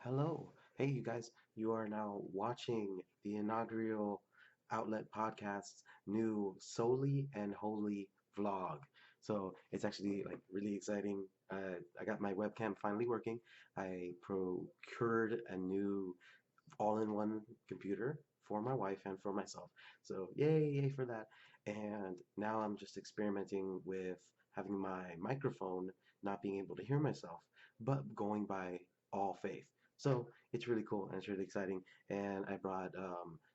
Hello. Hey, you guys. You are now watching the Inaugural Outlet Podcast's new Solely and Holy vlog. So it's actually like really exciting. I got my webcam finally working. I procured a new all-in-one computer for my wife and for myself. So yay for that. And now I'm just experimenting with having my microphone not being able to hear myself, but going by all faith. So it's really cool and it's really exciting. And I brought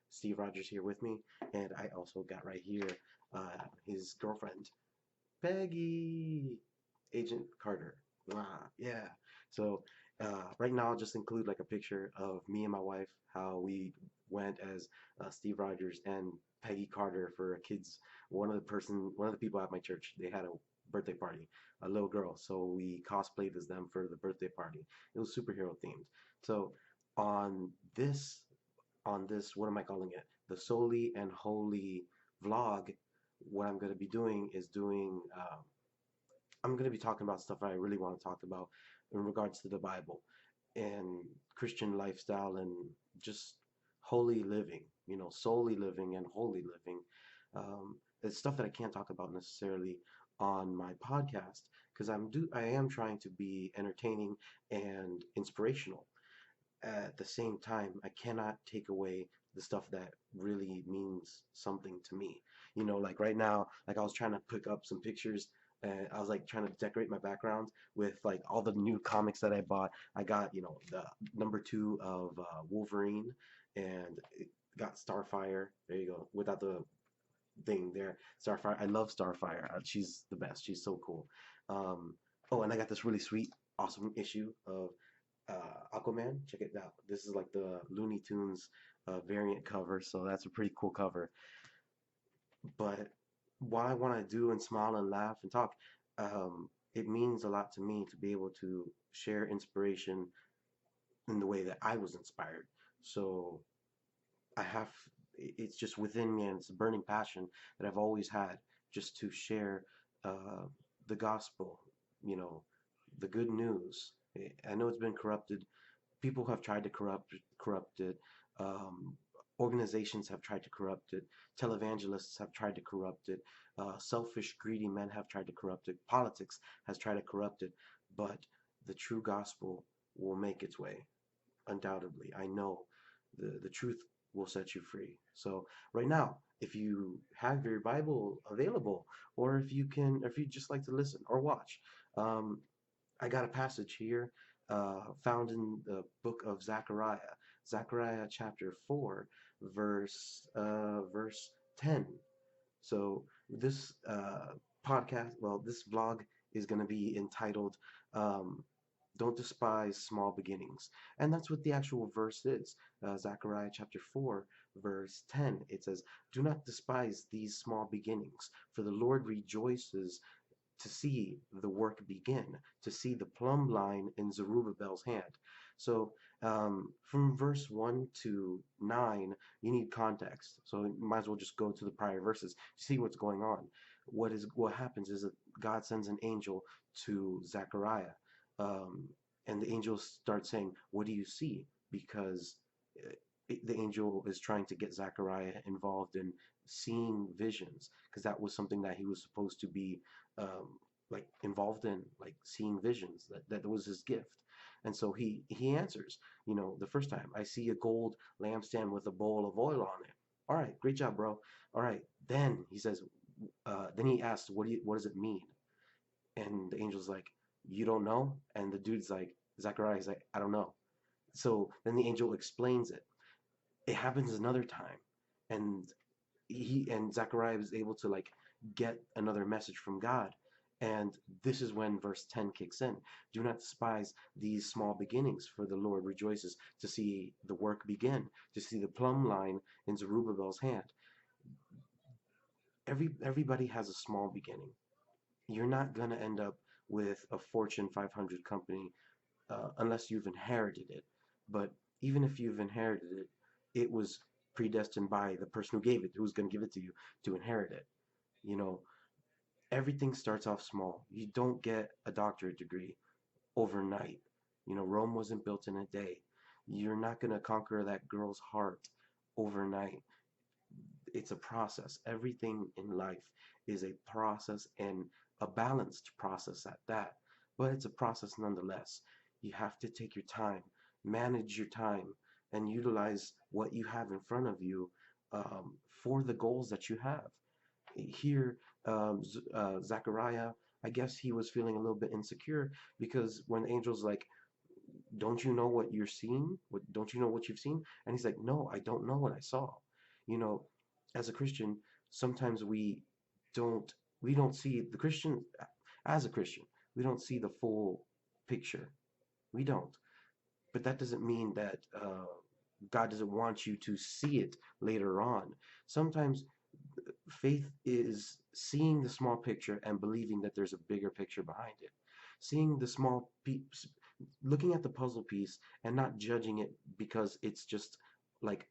Steve Rogers here with me, and I also got right here his girlfriend, Peggy, Agent Carter. Yeah. So right now, I'll just include like a picture of me and my wife, how we went as Steve Rogers and Peggy Carter for a kids. One of the people at my church, they had a birthday party, a little girl. So we cosplayed as them for the birthday party. It was superhero themed. So on this, what am I calling it? The Solely and Holy vlog. What I'm going to be doing is I'm going to be talking about stuff I really want to talk about in regards to the Bible and Christian lifestyle and just holy living, solely living and holy living. It's stuff that I can't talk about necessarily on my podcast because I am trying to be entertaining and inspirational. At the same time, I cannot take away the stuff that really means something to me. Like right now, like I was trying to pick up some pictures and I was like trying to decorate my background with like all the new comics that I bought. I got, the number 2 of Wolverine and it got Starfire. There you go. Without the thing there. Starfire. I love Starfire. She's the best. She's so cool. Um, oh, and I got this really sweet, awesome issue of Aquaman. Check it out. This is like the Looney Tunes variant cover, so that's a pretty cool cover. But what I want to do and smile and laugh and talk, it means a lot to me to be able to share inspiration in the way that I was inspired. So I have, it's just within me, and it's a burning passion that I've always had just to share uh, the gospel, you know, the good news. I know it's been corrupted. People have tried to corrupt it. Um, Organizations have tried to corrupt it. Televangelists have tried to corrupt it. Selfish, greedy men have tried to corrupt it. Politics has tried to corrupt it. But the true gospel will make its way, undoubtedly. I know the truth will set you free. So right now, if you have your Bible available, or if you just like to listen or watch, um, I got a passage here found in the book of Zechariah, Zechariah chapter 4, verse 10. So this this vlog is going to be entitled um, "Don't Despise Small Beginnings," and that's what the actual verse is. Zechariah chapter 4, verse 10. It says, "Do not despise these small beginnings, for the Lord rejoices to see the work begin, to see the plumb line in Zerubbabel's hand." So from verse 1 to 9, you need context. So you might as well just go to the prior verses to see what's going on. What happens is that God sends an angel to Zechariah, um, and the angel starts saying, "What do you see?" Because the angel is trying to get Zechariah involved in seeing visions, because that was something that he was supposed to be like involved in, like seeing visions. That was his gift. And so he answers, the first time, "I see a gold lampstand with a bowl of oil on it." All right, great job, bro. All right, then he says, then he asks, what does it mean? And the angel's like, "You don't know?" And the dude's like, Zachariah's like, "I don't know." So then the angel explains it. It happens another time, and Zachariah is able to like get another message from God. And this is when verse 10 kicks in. "Do not despise these small beginnings, for the Lord rejoices to see the work begin, to see the plumb line in Zerubbabel's hand." Everybody has a small beginning. You're not going to end up with a Fortune 500 company unless you've inherited it. But even if you've inherited it, it was predestined by the person who gave it, who's going to give it to you, to inherit it. You know, Everything starts off small. You don't get a doctorate degree overnight. Rome wasn't built in a day. You're not going to conquer that girl's heart overnight. It's a process. Everything in life is a process, and a balanced process at that. But it's a process nonetheless. You have to take your time, manage your time, and utilize what you have in front of you for the goals that you have. Here, Zachariah, I guess he was feeling a little bit insecure because when the angel's like, don't you know what you're seeing? Don't you know what you've seen? And he's like, no, I don't know what I saw. You know, as a Christian, sometimes don't we don't see the Christian as a Christian, we don't see the full picture. We don't. But that doesn't mean that God doesn't want you to see it later on. Sometimes faith is seeing the small picture and believing that there's a bigger picture behind it. Seeing the small piece, looking at the puzzle piece and not judging it because it's just like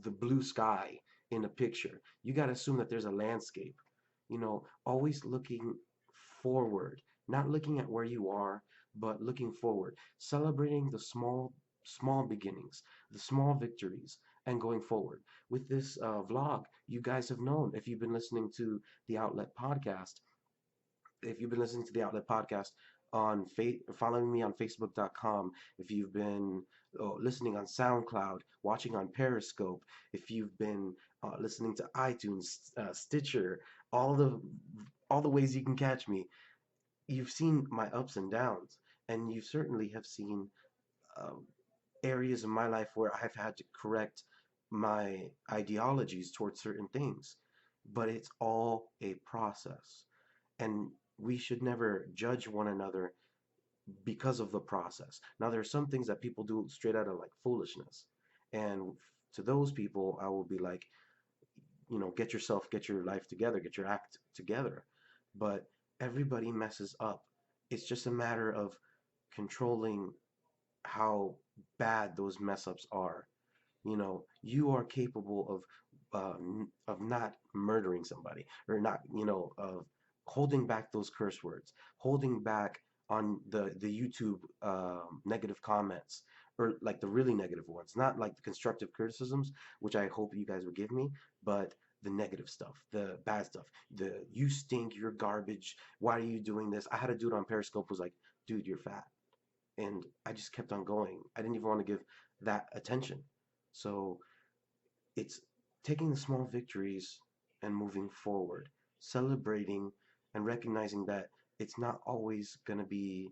the blue sky in a picture. You got to assume that there's a landscape. Always looking forward, not looking at where you are, but looking forward, celebrating the small beginnings, the small victories, and going forward. With this vlog, you guys have known, if you've been listening to the Outlet podcast, if you've been listening to the Outlet podcast on following me on Facebook.com, if you've been listening on Soundcloud, watching on Periscope, if you've been listening to iTunes, Stitcher, all the all the ways you can catch me, you've seen my ups and downs, and you certainly have seen um, areas in my life where I've had to correct my ideologies towards certain things. But it's all a process. And we should never judge one another because of the process. Now, there are some things that people do straight out of like foolishness. And to those people, I will be like, get your life together, get your act together. But everybody messes up. It's just a matter of controlling how bad those mess ups are. You are capable of not murdering somebody, or not, of holding back those curse words, holding back on the YouTube negative comments, or like the really negative ones, not like the constructive criticisms, which I hope you guys would give me, but the negative stuff, the bad stuff, the you stink, you're garbage, why are you doing this? I had a dude on Periscope who was like, dude, you're fat. And I just kept on going. I didn't even want to give that attention. So it's taking the small victories and moving forward, celebrating and recognizing that it's not always going to be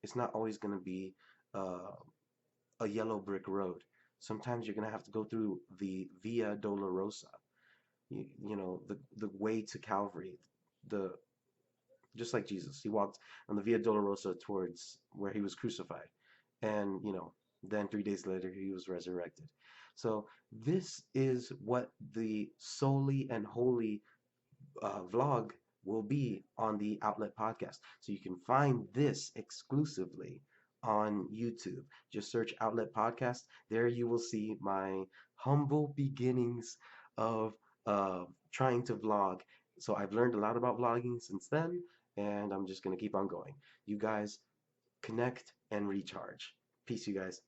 it's not always going to be uh, a yellow brick road. Sometimes you're going to have to go through the Via Dolorosa, the way to Calvary, the just like Jesus. He walked on the Via Dolorosa towards where he was crucified. And, then 3 days later he was resurrected. So this is what the Souly and Holy vlog will be on the Outlet podcast. So you can find this exclusively on YouTube. Just search Outlet Podcast. There you will see my humble beginnings of trying to vlog. So I've learned a lot about vlogging since then, and I'm just going to keep on going. You guys connect and recharge. Peace, you guys.